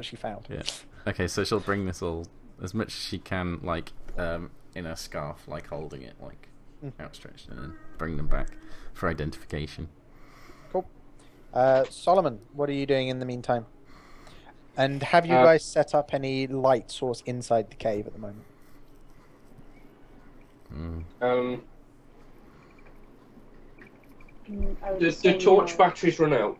what she found. Yeah. Okay, so she'll bring this all as much as she can, like in a scarf, like holding it, like outstretched, and then bring them back for identification. Cool. Solomon, what are you doing in the meantime? And have you guys set up any light source inside the cave at the moment? The torch batteries run out.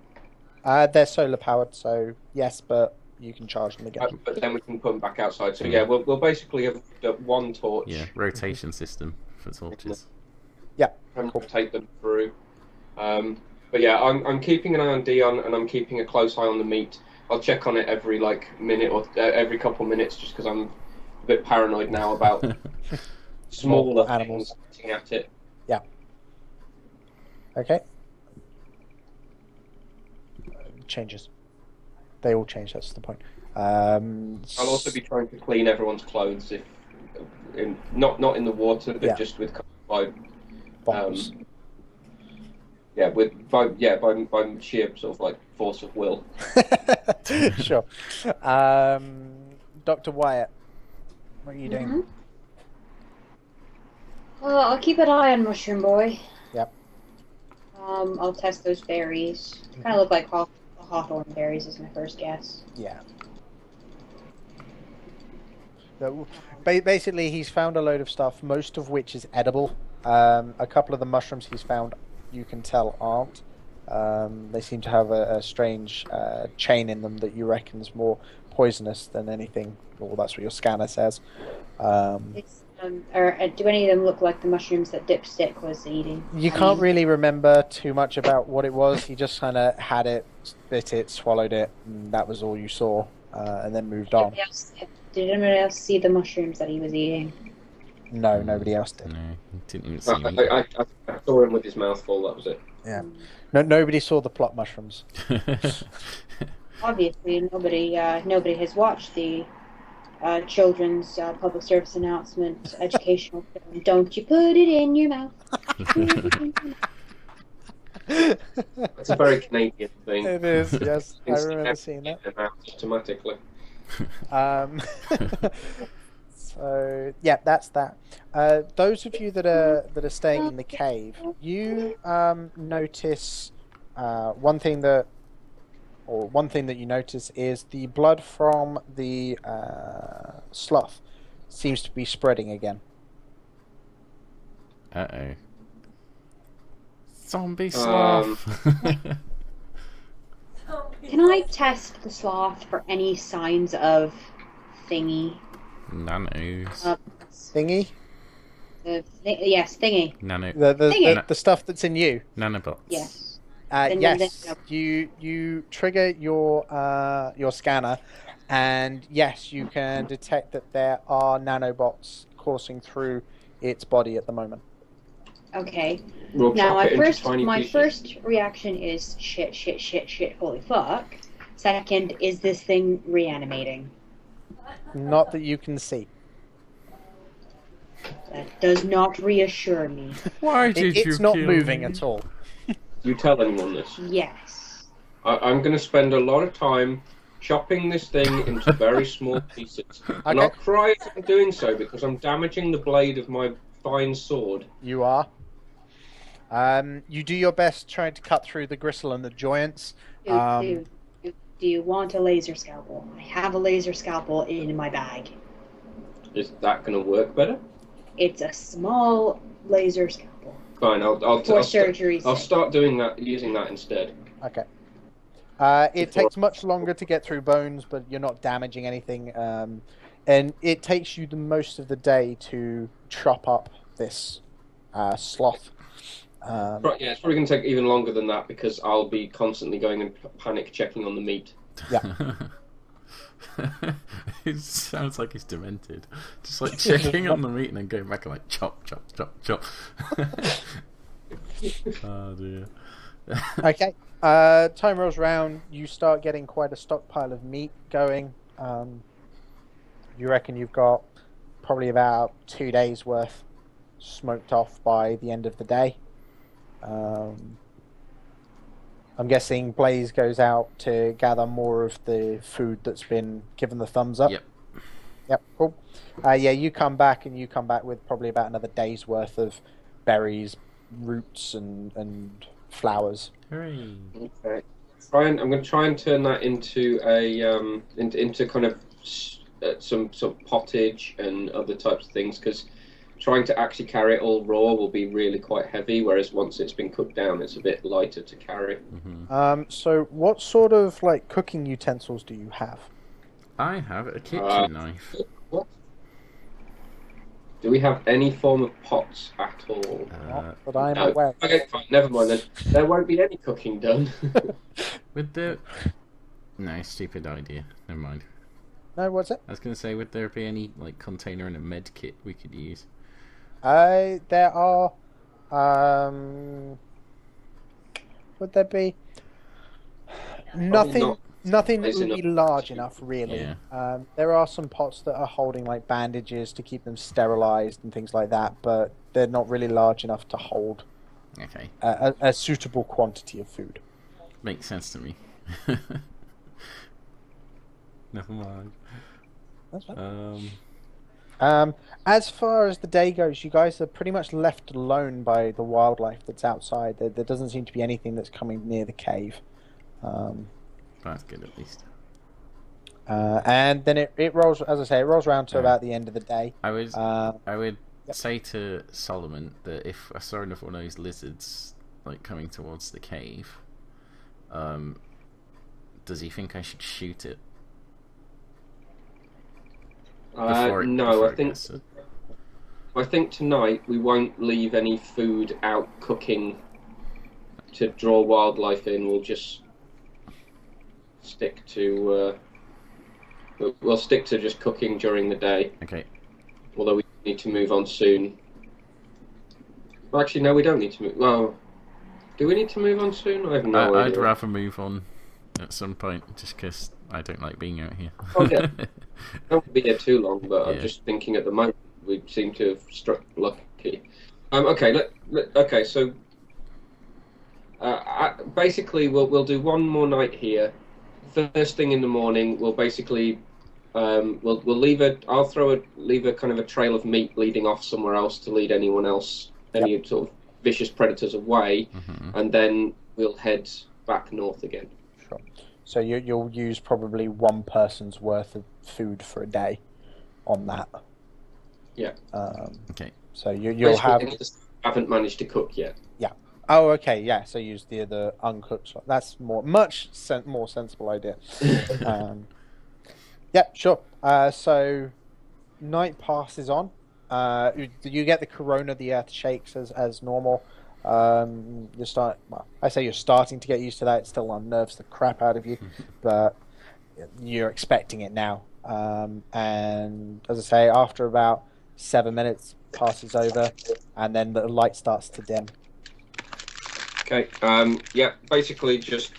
They're solar powered, so yes, but you can charge them again. But then we can put them back outside. So yeah, we'll basically have one torch. Yeah, rotation system for torches. Yeah, and rotate them through. But yeah, I'm keeping an eye on Dion, and I'm keeping a close eye on the meat. I'll check on it every minute or every couple of minutes, just because I'm a bit paranoid now about smaller animals getting at it. Yeah. Okay. Changes. They all change. That's the point. I'll also be trying to clean everyone's clothes, not in the water, but just with bombs. By sheer sort of like force of will. Sure. Doctor Wyatt, what are you doing? I'll keep an eye on Mushroom Boy. Yep. I'll test those berries. Kind of look like hawthorn berries is my first guess. Yeah. So, basically, he's found a load of stuff, most of which is edible. A couple of the mushrooms he's found, you can tell, aren't. They seem to have a strange chain in them that you reckon is more poisonous than anything. Well, that's what your scanner says. Do any of them look like the mushrooms that Dipstick was eating? You can't really remember too much about what it was. He just kind of had it, spit it, swallowed it, and that was all you saw, and then moved on. Did anyone else see the mushrooms that he was eating? No, nobody else did. No, didn't even see me. I saw him with his mouth full, that was it. Yeah. No, nobody saw the plot mushrooms. Obviously, nobody has watched the children's public service announcement educational film. Don't you put it in your mouth. It's a very Canadian thing. It is, yes. I remember seeing that. Automatically. So yeah, that's that. Those of you that are staying in the cave, you notice one thing that you notice is the blood from the sloth seems to be spreading again. Uh-oh. Zombie sloth. Can I test the sloth for any signs of thingy? Nanos. Thingy? Yes, thingy. Nano. The stuff that's in you. Nanobots. Yes. Yes. You trigger your scanner, and yes, you can detect that there are nanobots coursing through its body at the moment. Okay. We'll now my first pieces. reaction is shit, holy fuck. Second, is this thing reanimating? Not that you can see. That does not reassure me. Why did you It's not kill moving me? at all. You tell anyone this. Yes. I'm going to spend a lot of time chopping this thing into very small pieces. And I'll cry as I'm doing so because I'm damaging the blade of my fine sword. You are. You do your best trying to cut through the gristle and the joints. Do you want a laser scalpel? I have a laser scalpel in my bag. Is that going to work better? It's a small laser scalpel. Fine, I'll surgery. I'll start doing that, using that instead. Okay. It takes much longer to get through bones, but you're not damaging anything. And it takes you the most of the day to chop up this sloth. Right, yeah, it's probably going to take even longer than that because I'll be constantly going and panic checking on the meat. Yeah. It sounds like he's demented. Just like checking on the meat and then going back and like chop, chop, chop, chop. Oh dear. Okay. Time rolls round. You start getting quite a stockpile of meat going. You reckon you've got probably about 2 days worth smoked off by the end of the day. I'm guessing Blaze goes out to gather more of the food that's been given the thumbs up. Yep. Yep, cool. Yeah, you come back with probably about another day's worth of berries, roots, and flowers. Hooray. Okay. I'm going to try and turn that into into kind of some sort of pottage and other types of things, because trying to actually carry it all raw will be really quite heavy, whereas once it's been cooked down, it's a bit lighter to carry. Mm-hmm. So what sort of like cooking utensils do you have? I have a kitchen knife. What? Do we have any form of pots at all? Not that I'm No. aware. Okay, fine. Never mind then. There won't be any cooking done. Would there... No, stupid idea. Never mind. No, what's it? I was going to say, would there be any like container and a med kit we could use? There are. Would there be? Nothing. not. Nothing that It's would be enough. large enough, really. Yeah. There are some pots that are holding like bandages to keep them sterilized and things like that, but they're not really large enough to hold Okay. a suitable quantity of food. Makes sense to me. Never mind. That's fine. As far as the day goes, you guys are pretty much left alone by the wildlife that's outside. There doesn't seem to be anything that's coming near the cave. That's good at least. And then it rolls, as I say, it rolls around to about the end of the day. I would Yep. say to Solomon that if I saw enough of those lizards like coming towards the cave, does he think I should shoot it? No, I think tonight we won't leave any food out cooking to draw wildlife in. We'll just stick to we'll stick to just cooking during the day. Okay. Although we need to move on soon. Well, actually, no, we don't need to move. Well, do we need to move on soon? I have no I'd idea. rather move on at some point, just because I don't like being out here. Oh, yeah. Don't be here too long, but I'm Yeah. just thinking at the moment we seem to have struck lucky. Okay, okay. So basically, we'll do one more night here. First thing in the morning, we'll basically we'll leave leave a kind of a trail of meat leading off somewhere else to lead anyone else, any sort of vicious predators away, and then we'll head back north again. Sure. So you'll use probably one person's worth of food for a day on that. Yeah. Okay. So you'll have. I just haven't managed to cook yet. Yeah. Oh, okay. Yeah. So use the uncooked. That's much more sensible idea. Yeah. Sure. So night passes on. You get the corona. The earth shakes as normal. You're starting to get used to that. It still unnerves the crap out of you, but you're expecting it now. And as I say, after about 7 minutes passes over, and then the light starts to dim. Okay. Yeah. Basically, just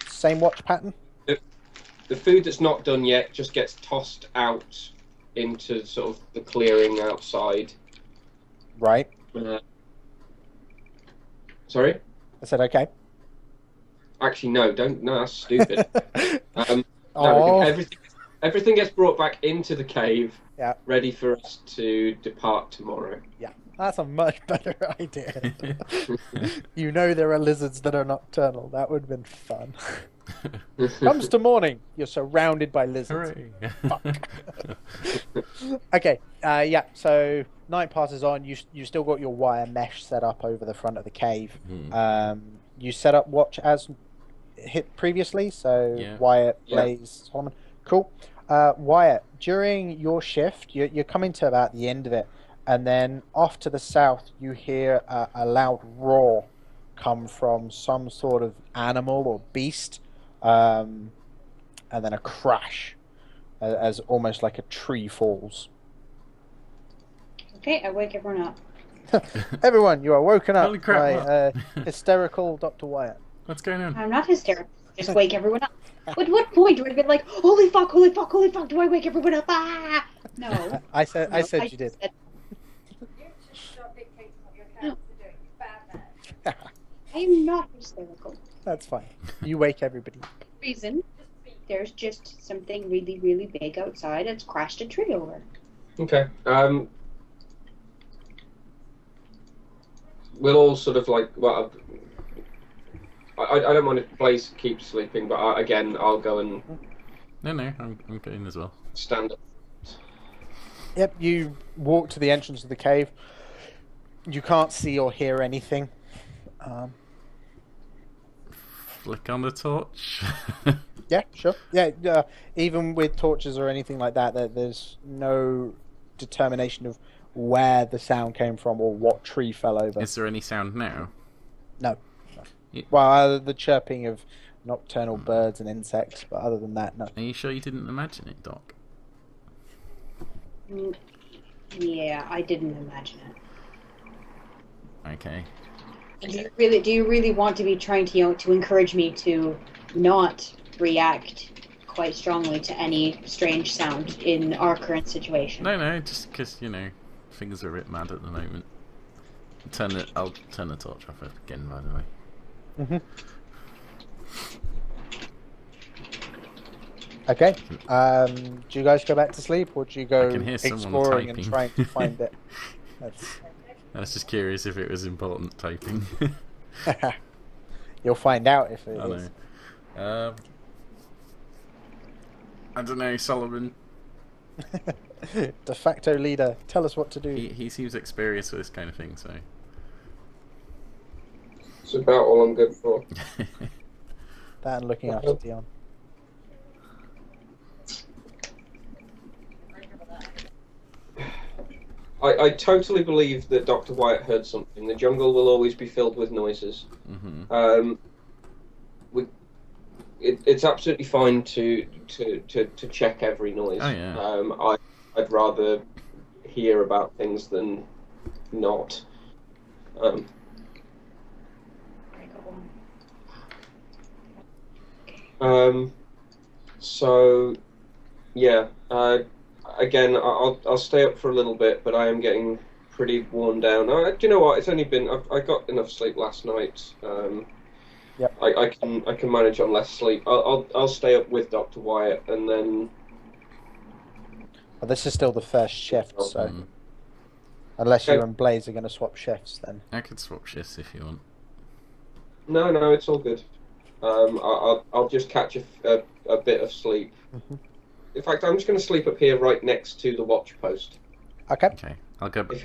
Same watch pattern. the food that's not done yet just gets tossed out into sort of the clearing outside. Right. Sorry? I said okay. Actually, no, don't. No, that's stupid. No, Oh. everything gets brought back into the cave, Yeah. ready for us to depart tomorrow. Yeah. That's a much better idea. You know there are lizards that are nocturnal. That would have been fun. Comes to morning, you're surrounded by lizards. Hooray! Fuck. Okay, yeah, so night passes on. You still got your wire mesh set up over the front of the cave. You set up watch as hit previously, so Yeah. Wyatt, Yeah. Blaze, Solomon. Cool. Wyatt, during your shift, you're coming to about the end of it, and then off to the south, you hear a loud roar come from some sort of animal or beast, and then a crash as almost like a tree falls. Okay, I wake everyone up. Everyone, you are woken up Holy crap, by hysterical Dr. Wyatt. What's going on? I'm not hysterical. Just wake everyone up. At what point do I be like, holy fuck, holy fuck, holy fuck, do I wake everyone up? Ah! No. I said No, you did. said- I'm not hysterical. That's fine. You wake everybody. Reason. There's just something really, really big outside. It's crashed a tree over. Okay. We'll all sort of like. Well, I don't mind if Blaze keeps sleeping, but I'll go and. No, I'm going as well. Stand up. Yep, you walk to the entrance of the cave. You can't see or hear anything. Flick on the torch. Yeah, sure. Yeah, even with torches or anything like that, there's no determination of where the sound came from or what tree fell over. Is there any sound now? No. Yeah. Well, the chirping of nocturnal birds and insects, but other than that, no. Are you sure you didn't imagine it, Doc? Yeah, I didn't imagine it. Okay. Do you really want to be trying to encourage me to not react quite strongly to any strange sound in our current situation? No, just because, things are a bit mad at the moment. I'll turn the torch off again, by the way. Okay. Do you guys go back to sleep, or do you go I can hear exploring and typing. trying to find it? I was just curious if it was important typing. You'll find out if it I is. know. I don't know, Solomon. De facto leader, tell us what to do. He seems experienced with this kind of thing, so. It's about all I'm good for. That and looking after Dion. I totally believe that Doctor Wyatt heard something. The jungle will always be filled with noises. Mm-hmm. It's absolutely fine to check every noise. Oh, yeah. I'd rather hear about things than not. So, yeah. Again, I'll stay up for a little bit, but I am getting pretty worn down. Do you know what? It's only been I got enough sleep last night. Yep. I can manage on less sleep. I'll stay up with Doctor Wyatt, and then. Well, this is still the first shift, so unless you and Blaze are going to swap shifts, then I could swap shifts if you want. No, it's all good. I'll just catch a bit of sleep. In fact, I'm just going to sleep up here, right next to the watch post. Okay. I'll go. If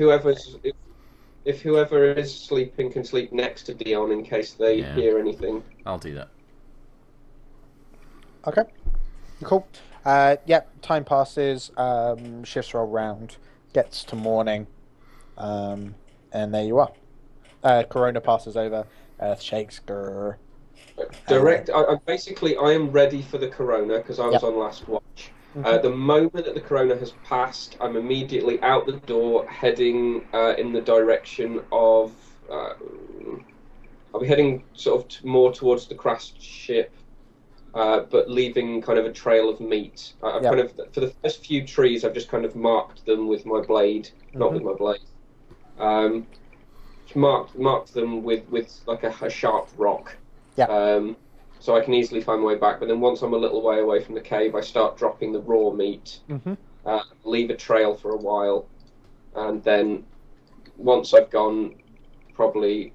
whoever is sleeping can sleep next to Dion in case they hear anything. I'll do that. Okay. Cool. Time passes. Shifts roll round. Gets to morning. And there you are. Corona passes over. Earth shakes. Grrr. I am ready for the Corona because I was on last watch. The moment that the Corona has passed, I'm immediately out the door, heading in the direction of. I'll be heading sort of more towards the crashed ship, but leaving kind of a trail of meat. I've kind of, for the first few trees, I've just kind of marked them with my blade, not with my blade. Marked them with like a sharp rock. So I can easily find my way back. But then once I'm a little way away from the cave, I start dropping the raw meat, leave a trail for a while, and then once I've gone probably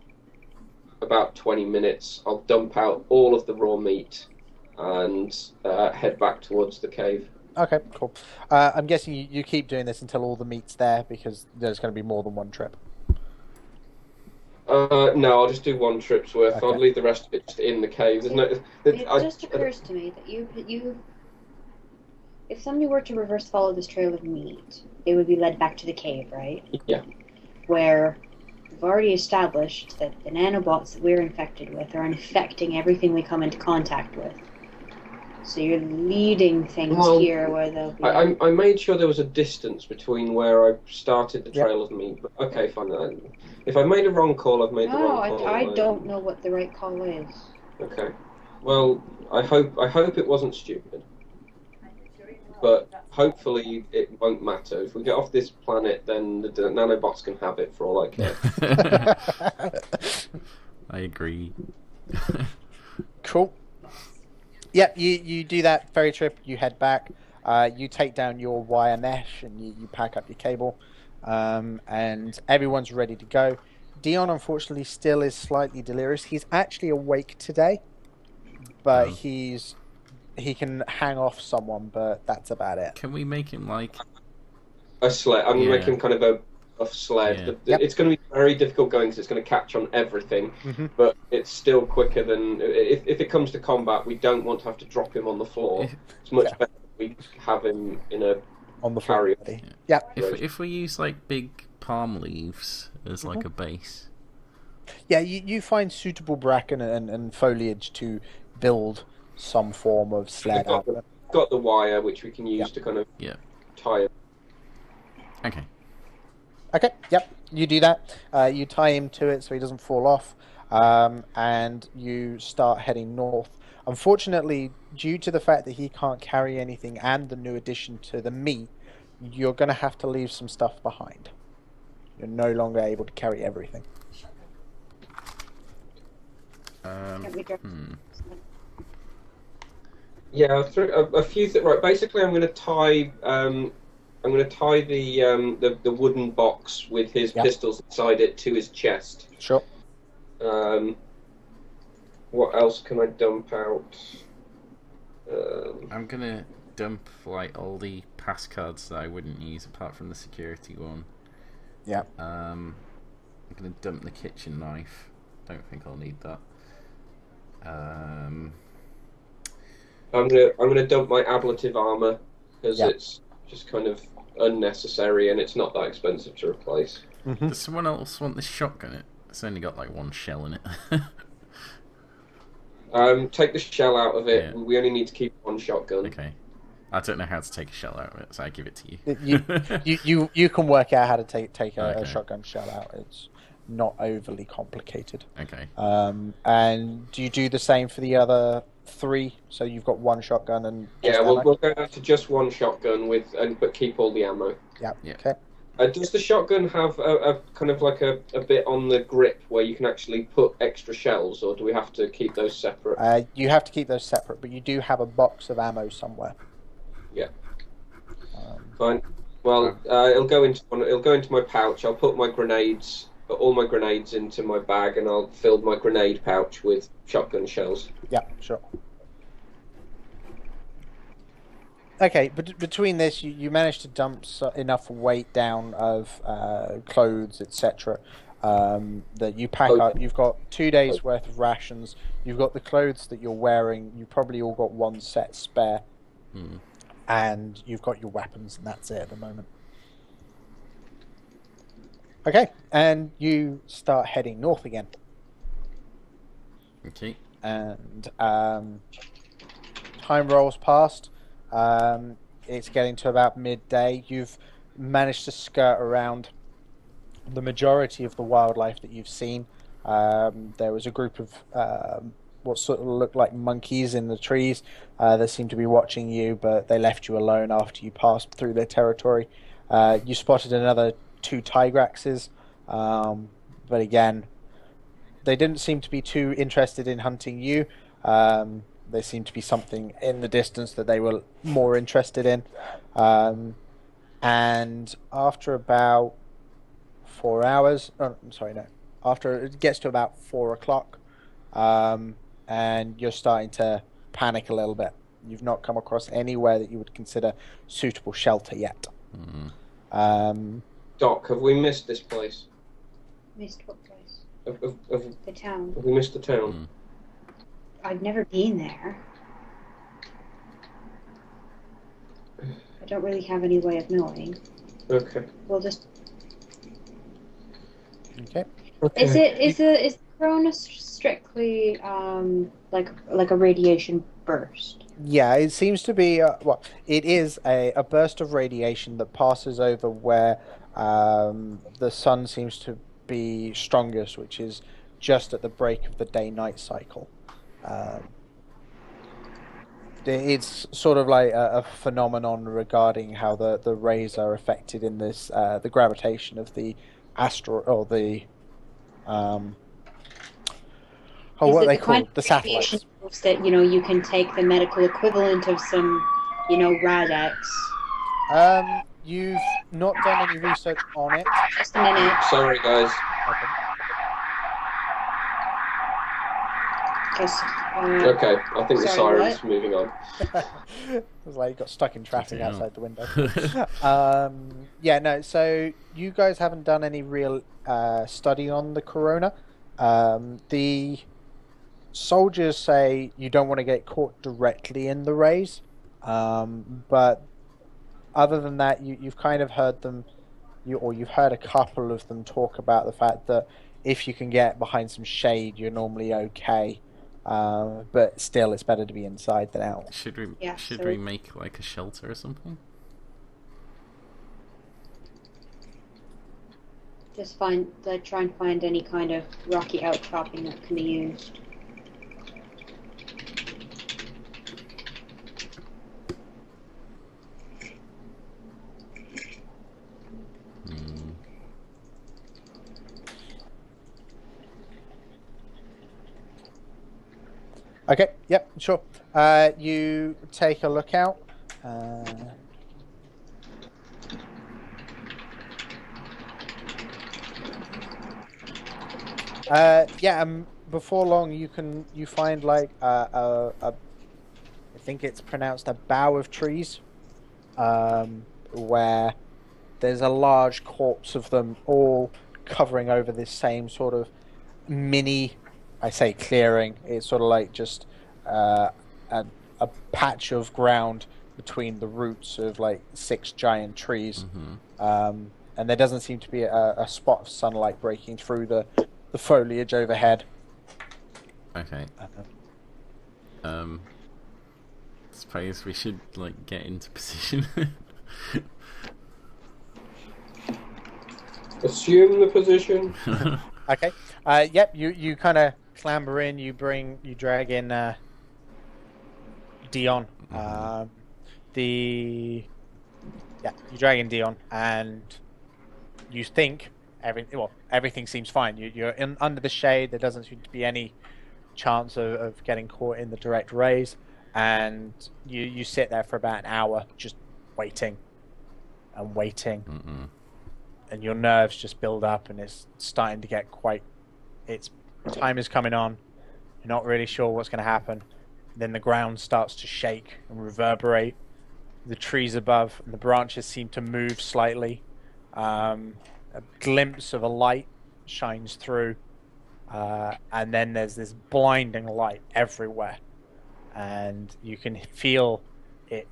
about 20 minutes, I'll dump out all of the raw meat and head back towards the cave. Okay, cool. I'm guessing you keep doing this until all the meat's there, because there's going to be more than one trip. No, I'll just do one trip's worth. Okay. I'll leave the rest of it just in the cave. It just occurs to me that you, if somebody were to reverse follow this trail of meat, they would be led back to the cave, right? Yeah. Where we've already established that the nanobots that we're infected with are infecting everything we come into contact with. So you're leading things here where they'll be... I made sure there was a distance between where I started the trail of meat. But okay, fine. If I made a wrong call, I've made the wrong call. I don't know what the right call is. Okay. Well, I hope it wasn't stupid. But hopefully it won't matter. If we get off this planet, then the nanobots can have it for all I care. I agree. Cool. Yeah, you do that ferry trip. You head back. You take down your wire mesh and you pack up your cable, and everyone's ready to go. Dion, unfortunately, still is slightly delirious. He's actually awake today, but Oh. he can hang off someone, but that's about it. Can we make him like A sled. I'm gonna make Yeah. him kind of a sled. Yeah. Yep. It's going to be very difficult going because it's going to catch on everything, but it's still quicker than if it comes to combat. We don't want to have to drop him on the floor. It's much Yeah. better if we have him in a On the floor. carrier. Yeah. if we use like big palm leaves as like a base? Yeah, you find suitable bracken and foliage to build some form of sled out of it. Got the wire which we can use to kind of Yeah. tie him. Okay. Okay, yep, you do that. You tie him to it so he doesn't fall off, and you start heading north. Unfortunately, due to the fact that he can't carry anything and the new addition to the meat, you're going to have to leave some stuff behind. You're no longer able to carry everything. Can't we drop- Yeah, a few things. Right, basically, I'm going to tie. I'm going to tie the wooden box with his pistols inside it to his chest. Sure. What else can I dump out? I'm gonna dump like all the pass cards that I wouldn't use apart from the security one. Yeah. I'm gonna dump the kitchen knife. Don't think I'll need that. I'm gonna dump my ablative armor because it's just kind of unnecessary and it's not that expensive to replace. Does someone else want this shotgun? It's only got like one shell in it. Take the shell out of it. Yeah. We only need to keep one shotgun. Okay. I don't know how to take a shell out of it, so I give it to you. You can work out how to take a Okay. shotgun shell out. It's not overly complicated. Okay. And do you do the same for the other three? So you've got one shotgun and Yeah, ammo? we'll go down to just one shotgun but keep all the ammo. Yeah. Yeah. Okay. Does the shotgun have a kind of like a bit on the grip where you can actually put extra shells, or do we have to keep those separate? You have to keep those separate, but you do have a box of ammo somewhere. Yeah. Fine. Well, it'll go into my pouch. I'll put all my grenades into my bag, and I'll fill my grenade pouch with shotgun shells. Yeah, sure. Okay, but between this, you managed to dump enough weight down of clothes, etc., that you pack up. You've got 2 days' worth of rations. You've got the clothes that you're wearing. You probably all got one set spare. And you've got your weapons, and that's it at the moment. Okay, and you start heading north again. Okay. And time rolls past. It's getting to about midday. You've managed to skirt around the majority of the wildlife that you've seen. There was a group of what sort of looked like monkeys in the trees. They seemed to be watching you, but they left you alone after you passed through their territory. You spotted another 2 tigraxes, but again, they didn't seem to be too interested in hunting you. There seemed to be something in the distance that they were more interested in. And after about 4 hours, after it gets to about 4 o'clock, and you're starting to panic a little bit. You've not come across anywhere that you would consider suitable shelter yet. Doc, have we missed this place? Missed what place? Have The town. we missed the town? I've never been there. I don't really have any way of knowing. Okay. We'll just. Okay. Is the corona strictly like a radiation burst? Yeah, it seems to be it is a burst of radiation that passes over where the sun seems to be strongest, which is just at the break of the day-night cycle. It's sort of like a phenomenon regarding how the rays are affected in this the gravitation of the astro or the Oh, Is what it are they the kind called? of The radiation satellites. dose that you can take the medical equivalent of some, Rad-X? You've not done any research on it. Just a minute. Sorry, guys. No problem. Just, Okay, I think the Sorry, siren's what? moving on. It was like you got stuck in traffic Bloody hell. outside the window. Yeah, no. So you guys haven't done any real study on the corona. The soldiers say you don't want to get caught directly in the rays, but other than that, you've kind of heard them, you've heard a couple of them talk about the fact that if you can get behind some shade, you're normally okay. But still, it's better to be inside than out. Should we Yeah, should so- we make like a shelter or something? Just try and find any kind of rocky outcropping that can be used. Hmm. Okay, yep, sure. You take a look out. Yeah, before long you find like I think it's pronounced a bough of trees, where there's a large corpse of them all covering over this same sort of mini, I say clearing. It's sort of like just a patch of ground between the roots of like 6 giant trees. And there doesn't seem to be a spot of sunlight breaking through the foliage overhead. Okay. Suppose we should like get into position. Assume the position. Okay. Yep. You kind of clamber in. You drag in Dion. You drag in Dion, and you think everything seems fine. You're under the shade. There doesn't seem to be any chance of getting caught in the direct rays, and you sit there for about an hour just waiting and waiting. And your nerves just build up, and it's starting to get time is coming on. You're not really sure what's going to happen. Then the ground starts to shake and reverberate. The trees above and the branches seem to move slightly. A glimpse of a light shines through, and then there's this blinding light everywhere, and you can feel it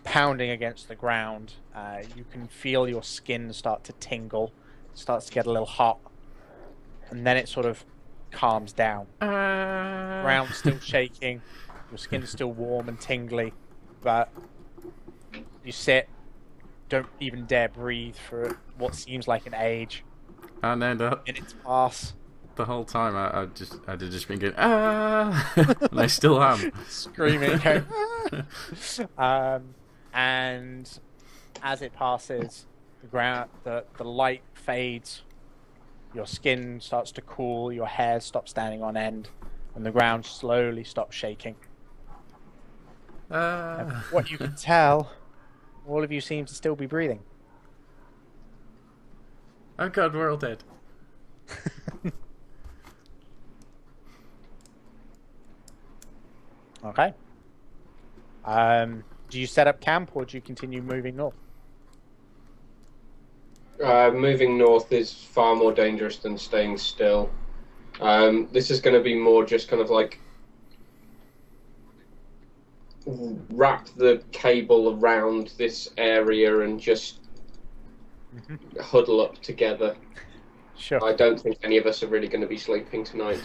pounding against the ground. You can feel your skin start to tingle, starts to get a little hot, and then it sort of calms down. Ground's still shaking, your skin's still warm and tingly, but you sit, don't even dare breathe for what seems like an age. And then Minutes pass. the whole time I'd just been going and I still am Screaming. Going, and as it passes, the light fades, your skin starts to cool, your hair stops standing on end, and the ground slowly stops shaking. And from what you can tell, all of you seem to still be breathing. Oh god, we're all dead. Okay. Do you set up camp, or do you continue moving north? Moving north is far more dangerous than staying still. This is going to be more just kind of like wrap the cable around this area and just huddle up together. Sure. I don't think any of us are really going to be sleeping tonight.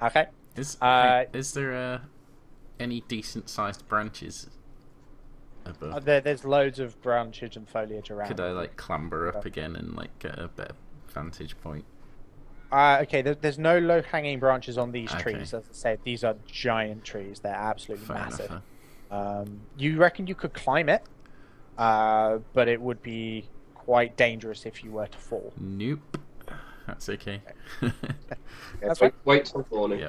Okay. Is there any decent sized branches above? There's loads of branches and foliage around. Could I like clamber up again and like get a better vantage point? Okay, there's no low-hanging branches on these Okay. trees. As I said, these are giant trees. They're absolutely Fair massive. enough, You reckon you could climb it, but it would be quite dangerous if you were to fall. Nope. that's okay. That's wait till morning.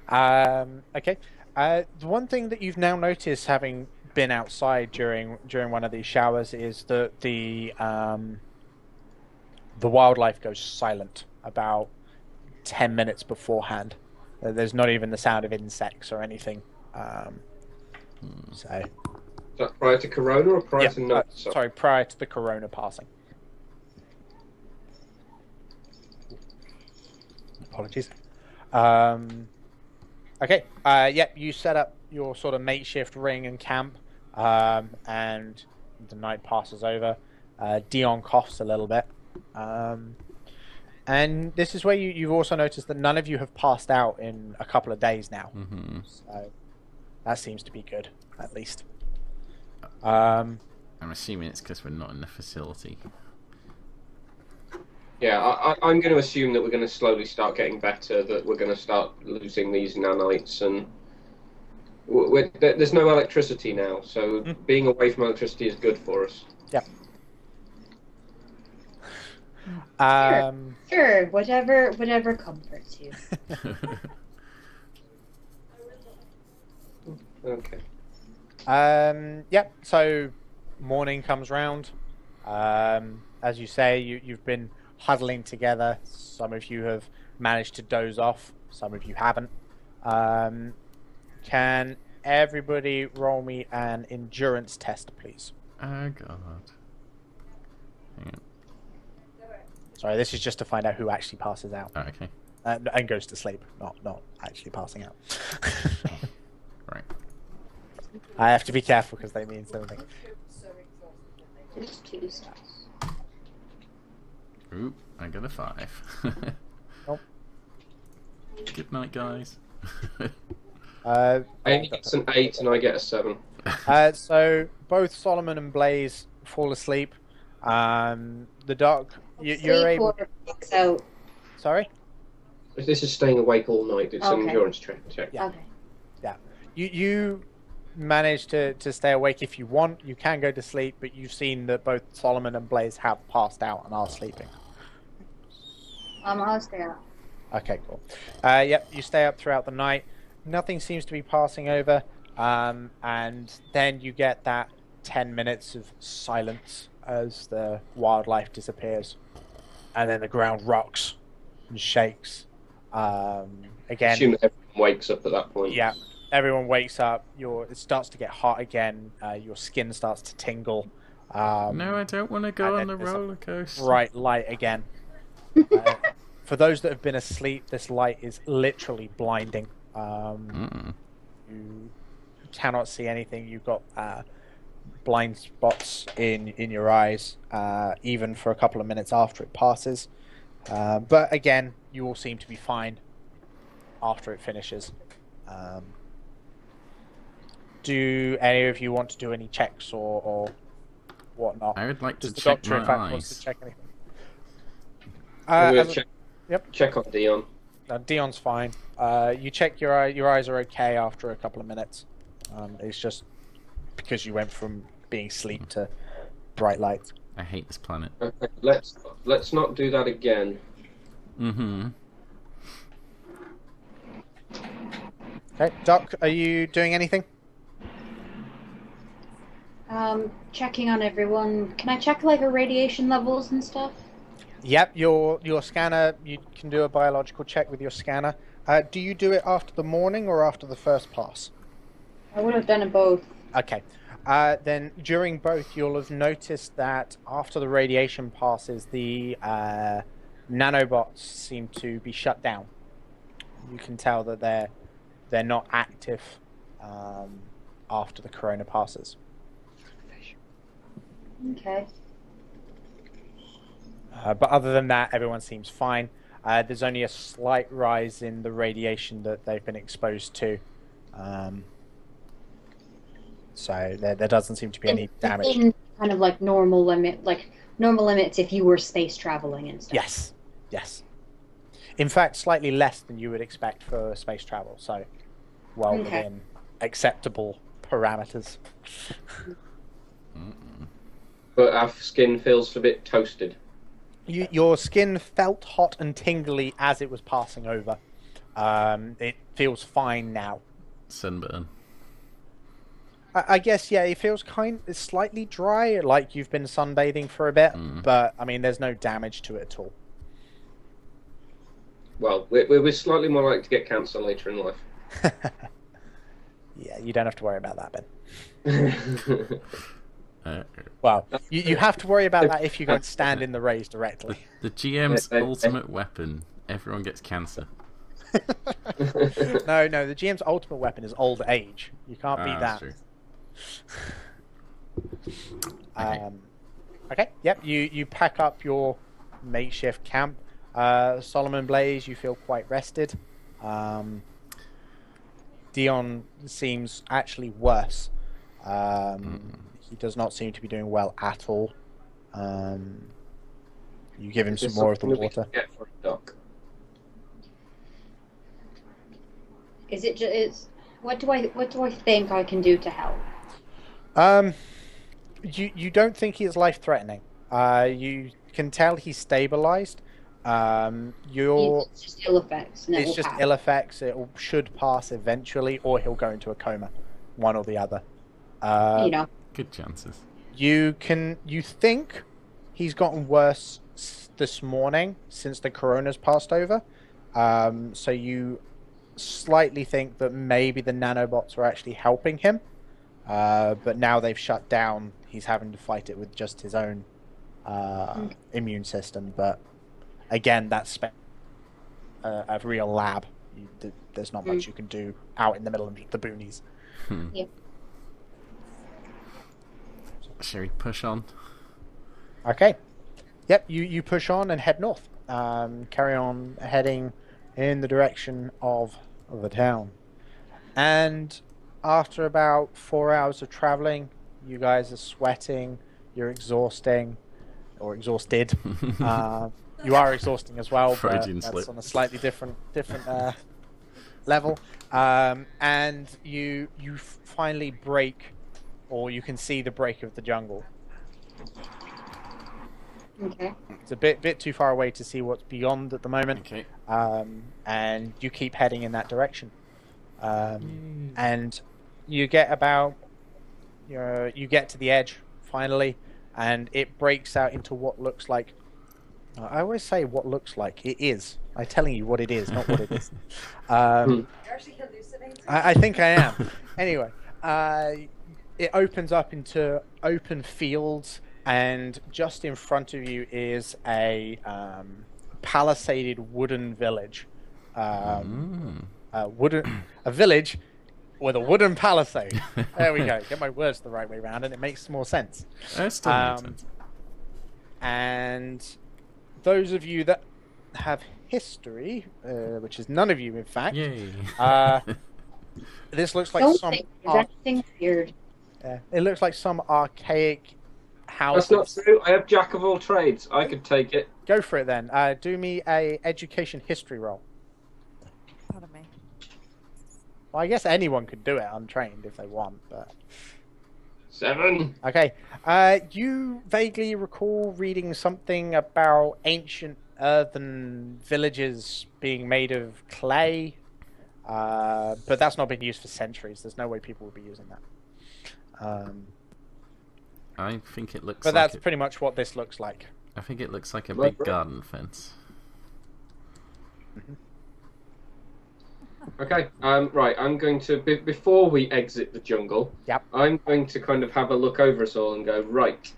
Yeah. Okay. The one thing that you've now noticed, having been outside during one of these showers, is that the wildlife goes silent about 10 minutes beforehand. There's not even the sound of insects or anything. So. Is that prior to Corona or prior to not? Sorry, prior to the Corona passing. Apologies. Okay. You set up your sort of makeshift ring and camp, and the night passes over. Dion coughs a little bit. And this is where you've also noticed that none of you have passed out in a couple of days now. Mm-hmm. So that seems to be good, at least. I'm assuming it's because we're not in the facility. Yeah, I'm going to assume that we're going to slowly start getting better, that we're going to start losing these nanites, and there's no electricity now, so being away from electricity is good for us. Yep. Sure, whatever comforts you. Okay. So morning comes round. As you say, you've been huddling together. Some of you have managed to doze off. Some of you haven't. Can everybody roll me an endurance test, please? Oh, God. Hang on. Sorry, this is just to find out who actually passes out. Oh, okay. And goes to sleep, not actually passing out. Right. I have to be careful because they mean something. It's 2 stars. Ooh, I got a 5. Nope. Good night, guys. Amy gets an 8 and I get a 7. So both Solomon and Blaze fall asleep. The dog, you're able. So. Sorry. If this is staying awake all night, it's an Okay. endurance check. Yeah. Okay. Yeah. You manage to stay awake if you want. You can go to sleep, but you've seen that both Solomon and Blaze have passed out and are sleeping. I'll stay up. Okay, cool. You stay up throughout the night. Nothing seems to be passing over, and then you get that 10 minutes of silence as the wildlife disappears, and then the ground rocks and shakes. Again, I assume that everyone wakes up at that point. yeah, everyone wakes up. It starts to get hot again. Your skin starts to tingle. No, I don't want to go on and the then there's a roller coaster. Bright light again. For those that have been asleep, this light is literally blinding. You cannot see anything. You've got blind spots in your eyes, even for a couple of minutes after it passes. But again, you all seem to be fine after it finishes. Do any of you want to do any checks or whatnot? I would like to Does the check doctor, in my fact, eyes. wants to check anything? I'm gonna check on Dion. Dion's fine. You check your eyes are okay after a couple of minutes. It's just because you went from being asleep to bright lights. I hate this planet. Okay, let's not do that again. Mm-hmm. Okay, Doc, are you doing anything? Checking on everyone. Can I check like irradiation levels and stuff? Yep, your scanner. You can do a biological check with your scanner. Do you do it after the morning or after the first pass? I would have done it both. Okay. Then during both, you'll have noticed that after the radiation passes, the nanobots seem to be shut down. You can tell that they're not active after the corona passes. Okay. But other than that, everyone seems fine. There's only a slight rise in the radiation that they've been exposed to. So there doesn't seem to be any damage. In kind of like normal limits if you were space traveling and stuff. Yes. In fact, slightly less than you would expect for space travel. So well within acceptable parameters. But our skin feels a bit toasted. Your skin felt hot and tingly as it was passing over. It feels fine now. Sunburn. I guess, yeah, it feels it's slightly dry, like you've been sunbathing for a bit, but, I mean, there's no damage to it at all. Well, we're slightly more likely to get cancer later in life. Yeah, you don't have to worry about that, Ben. Well, you have to worry about that if you go and stand in the rays directly. The GM's ultimate weapon. Everyone gets cancer. No, the GM's ultimate weapon is old age. You can't beat that. True. Okay, yep, you pack up your makeshift camp. Solomon Blaze, you feel quite rested. Dion seems actually worse. He does not seem to be doing well at all. You give him some more of the water. Is it just? What do I think I can do to help? You don't think he is life threatening. You can tell he's stabilized. It's just ill effects. It's just ill effects. It should pass eventually, or he'll go into a coma, one or the other. Good chances. You think he's gotten worse this morning since the corona's passed over. So you slightly think that maybe the nanobots are actually helping him. But now they've shut down, he's having to fight it with just his own immune system. But again, that's a real lab. There's not much you can do out in the middle of the boonies. Yep. Shall we push on? Okay. Yep, you push on and head north. Carry on heading in the direction of the town. And after about 4 hours of traveling, you guys are sweating, you're exhausted. You are exhausting as well, but that's on a slightly different level. And you finally break, or you can see the break of the jungle. Okay. It's a bit too far away to see what's beyond at the moment. Okay. And you keep heading in that direction. And you get you get to the edge finally, and it breaks out into what looks like. I always say what looks like. It is. I'm telling you what it is, not what it is. You're actually hallucinating? I think I am. Anyway, it opens up into open fields, and just in front of you is a palisaded wooden village. A village with a wooden palisade. There we go. Get my words the right way around, and it makes more sense. That still makes sense. And those of you that have history, which is none of you, in fact, Yay. this looks like Everything weird. It looks like some archaic house. That's not true. I have jack of all trades. I could take it. Go for it then. Do me a education history roll. Pardon me. Well, I guess anyone could do it untrained if they want, but 7. okay. You vaguely recall reading something about ancient earthen villages being made of clay, but that's not been used for centuries. There's no way people would be using that. I think it looks but like that's pretty much what this looks like. I think it looks like a big garden fence. Okay, right, I'm going to, before we exit the jungle, Yep. I'm going to kind of have a look over us all and go, right,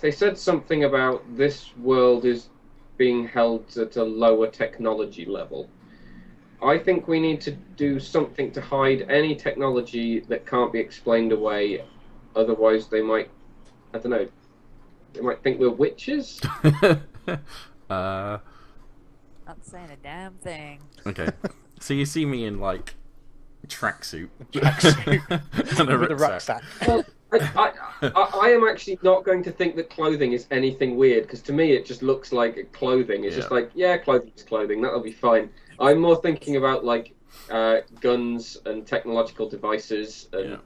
they said something about this world is being held at a lower technology level. I think we need to do something to hide any technology that can't be explained away, otherwise they might, I don't know, they might think we're witches? Not saying a damn thing. Okay. So you see me in, like, tracksuit. Tracksuit. And a With a rucksack. Well, I am actually not going to think that clothing is anything weird, because to me it just looks like clothing. It's just like, yeah, clothing is clothing, that'll be fine. I'm more thinking about, like, guns and technological devices and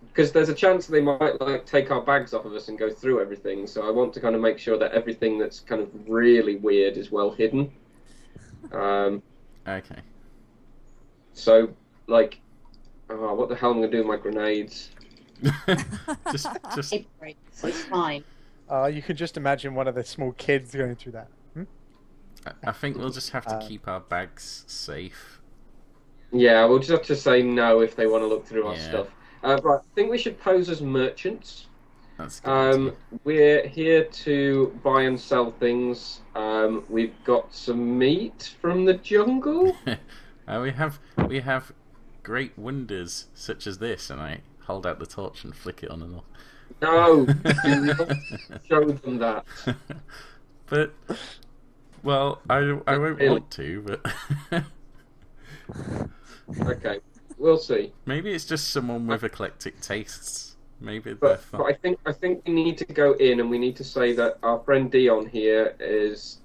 because there's a chance they might like take our bags off of us and go through everything. So I want to kind of make sure that everything that's kind of really weird is well hidden. Okay. So like, what the hell am I going to do with my grenades? just It breaks. It's fine. You can just imagine one of the small kids going through that. I think we'll just have to keep our bags safe. Yeah, we'll just have to say no if they want to look through our Yeah. stuff. Right, I think we should pose as merchants. That's good. We're here to buy and sell things. We've got some meat from the jungle. We have great wonders such as this, and I hold out the torch and flick it on and off. No, do not show them that. But, well, I won't want to, but Okay, we'll see. maybe it's just someone with eclectic tastes. Maybe they're But fun. I think we need to go in and we need to say that our friend Dion here is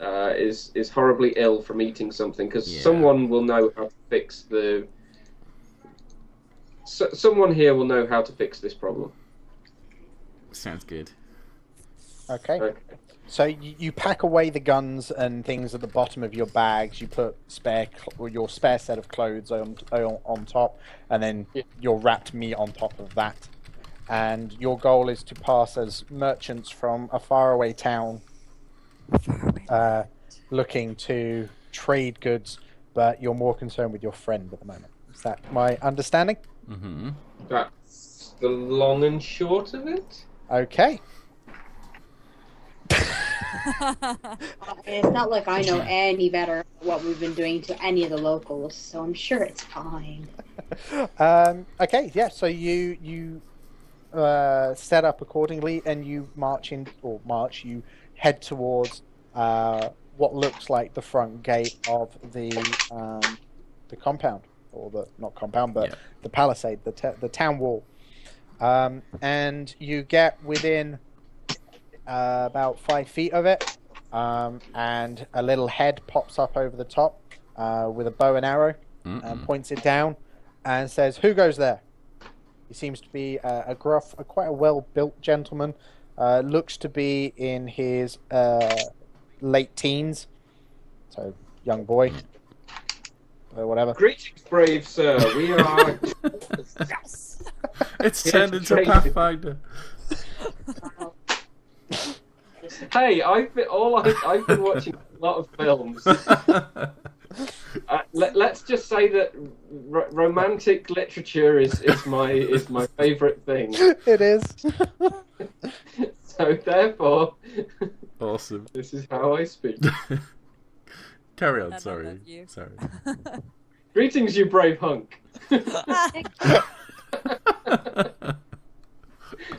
horribly ill from eating something, because Yeah. someone will know how to fix the. Someone here will know how to fix this problem. Sounds good. Okay. Okay. So you pack away the guns and things at the bottom of your bags. You put your spare set of clothes on top, and then your wrapped meat on top of that. And your goal is to pass as merchants from a faraway town, looking to trade goods, but you're more concerned with your friend at the moment. Is that my understanding? Mm-hmm. That's the long and short of it. Okay. It's not like I know any better what we've been doing to any of the locals, so I'm sure it's fine. Okay, yeah. So you set up accordingly, and you you head towards what looks like the front gate of the compound, or the not compound, but the palisade, the town wall, and you get within about 5 feet of it, and a little head pops up over the top with a bow and arrow, and points it down, and says, "Who goes there?" He seems to be a gruff, quite a well-built gentleman. Looks to be in his late teens, so young boy, or whatever. Greetings, brave sir. We are. It's Yeah, turned into trade. Pathfinder. Hey, I've been watching a lot of films. Let's just say that romantic literature is my favourite thing. It is. So therefore, Awesome. this is how I speak. Carry And on. I Sorry. love you. Sorry. Greetings, you brave hunk.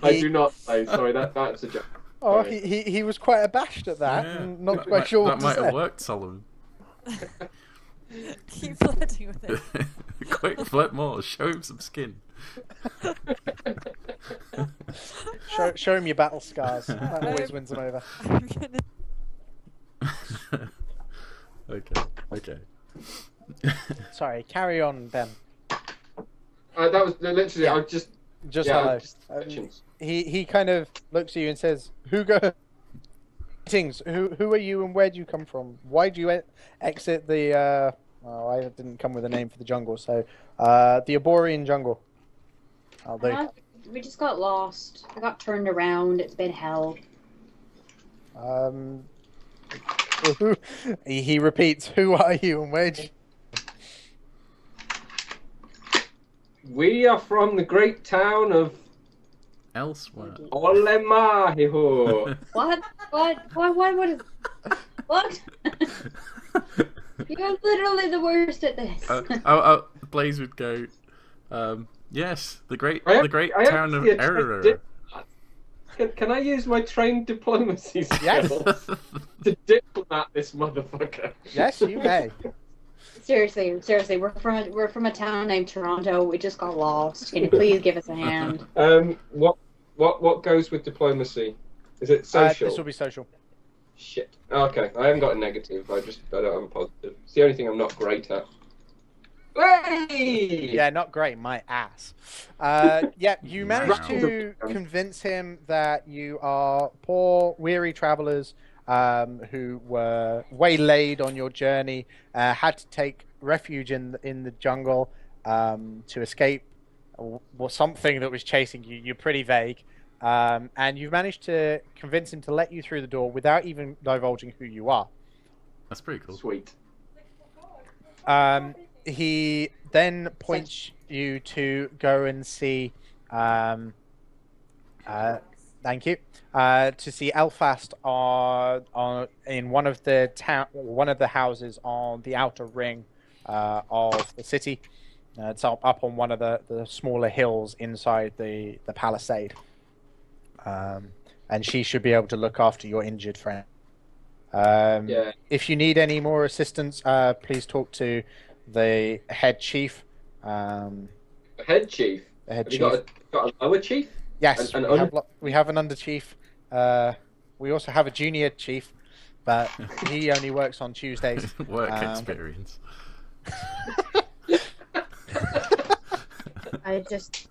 I do not say. Sorry, that's a joke. Oh, Sorry. he was quite abashed at that, Yeah. and not quite sure That what to might say. have worked, Solomon. Keep flirting with it. Quick, flirt more. Show him some skin. Show him your battle scars. That always wins him over. I'm gonna... Okay. Sorry, carry on, Ben. That was literally. I just. Just Yeah, hello. just questions. He kind of looks at you and says, "Who go? Things. Who are you and where do you come from? Why do you exit the? I didn't come with a name for the jungle, so the Aborian jungle. I'll do. We just got lost. We got turned around. It's been hell. He repeats, "Who are you and where do you?" We are from the great town of Elsewhere. Olemahiho. What? Why would it... What? You're literally the worst at this. Blaze would go. Yes, the great I town of actually a Arola. diplomat. Can I use my trained diplomacy Yes. skills to diplomat this motherfucker? Yes, you may. Seriously, we're from a town named Toronto. We just got lost. Can you please give us a hand? What goes with diplomacy? Is it social? This will be social. Shit. Okay, I haven't got a negative. I don't have a positive. It's the only thing I'm not great at. Hey! Yeah, not great. My ass. Yeah, you managed to convince him that you are poor, weary travelers who were waylaid on your journey, had to take refuge in the jungle to escape something that was chasing you. You're pretty vague. And you've managed to convince him to let you through the door without even divulging who you are. That's pretty cool. Sweet. He then points you to go and see. Thank you. To see Elfast in one of the houses on the outer ring of the city. It's up on one of the smaller hills inside the palisade. And she should be able to look after your injured friend. Yeah. If you need any more assistance, please talk to the head chief. The head chief? The head Have chief. you got a lower chief? Yes, we have an under chief. We also have a junior chief, but he only works on Tuesdays. Work experience. I just.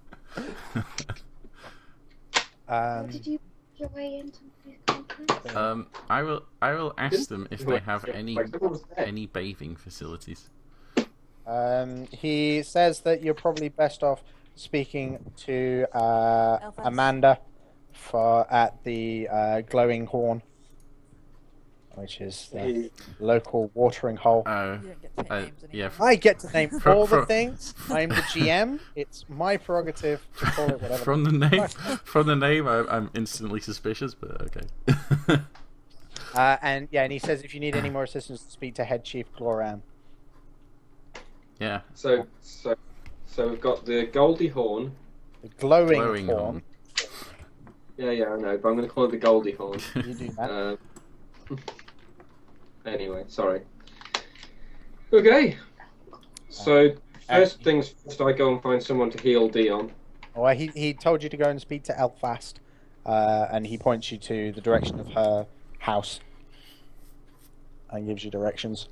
What did you make your way into these complex? I will ask them if they have any bathing facilities. He says that you're probably best off speaking to Elfast. Amanda at the Glowing Horn, which is the local watering hole. Oh, You don't get to pick names yeah. anymore. I get to name all the things. I'm the GM. It's my prerogative to call it whatever. From the name, I'm instantly suspicious, but okay. And he says if you need any more assistance, speak to Head Chief Gloran. Yeah. So we've got the Goldie Horn. The glowing Glowing horn. horn. Yeah, I know, but I'm going to call it the Goldie Horn. You do that. Anyway, sorry. Okay. So first things first, I go and find someone to heal Dion. Well, he told you to go and speak to Elfast, and he points you to the direction of her house and gives you directions.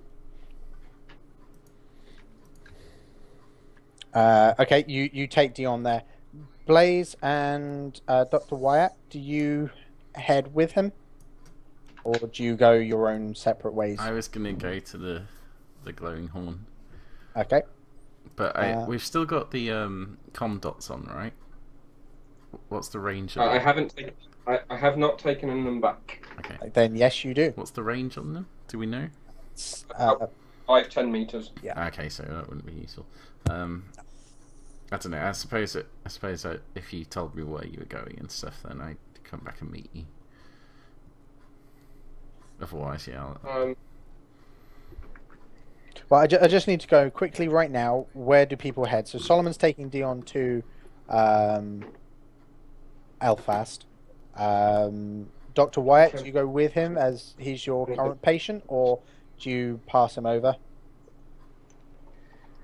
Okay, you take Dion there. Blaze and Doctor Wyatt, do you head with him? Or do you go your own separate ways? I was gonna go to the glowing horn, Okay. but we've still got the comm dots on, right? What's the range of I them? haven't taken. I have not taken them back. Okay. Then yes, you do. What's the range on them? Do we know? It's, 5-10 meters. Yeah. Okay, so that wouldn't be useful. I don't know. I suppose if you told me where you were going and stuff, then I'd come back and meet you. Otherwise, yeah. Well, I just need to go quickly right now. Where do people head? So Solomon's taking Dion to Elfast. Dr. Wyatt, do you go with him as he's your current patient, or do you pass him over?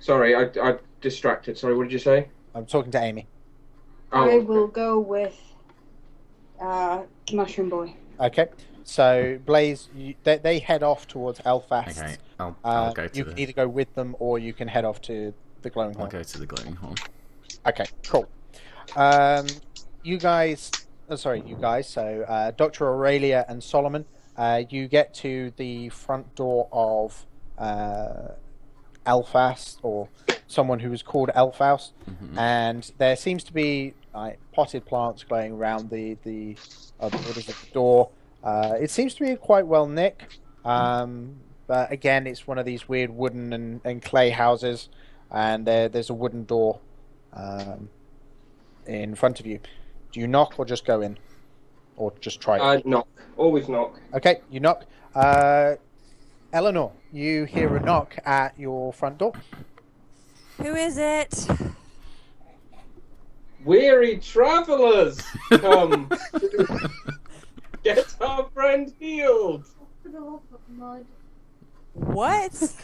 Sorry, I distracted. Sorry, what did you say? I'm talking to Amy. I will go with Mushroom Boy. Okay. So Blaze, they head off towards Elfast. Okay, I'll go to you can either go with them or you can head off to the glowing horn. I'll go to the glowing horn. Okay, cool. You guys. So Dr. Aurelia and Solomon, you get to the front door of Elfast, or someone who was called Elfast, and there seems to be potted plants going around the door. It seems to be quite well nicked, but again, it's one of these weird wooden and clay houses, and there's a wooden door in front of you. Do you knock or just go in? Or just try it? Knock. Always knock. Okay, you knock. Eleanor, you hear a knock at your front door. Who is it? Weary travellers, come. Get our friend healed. What?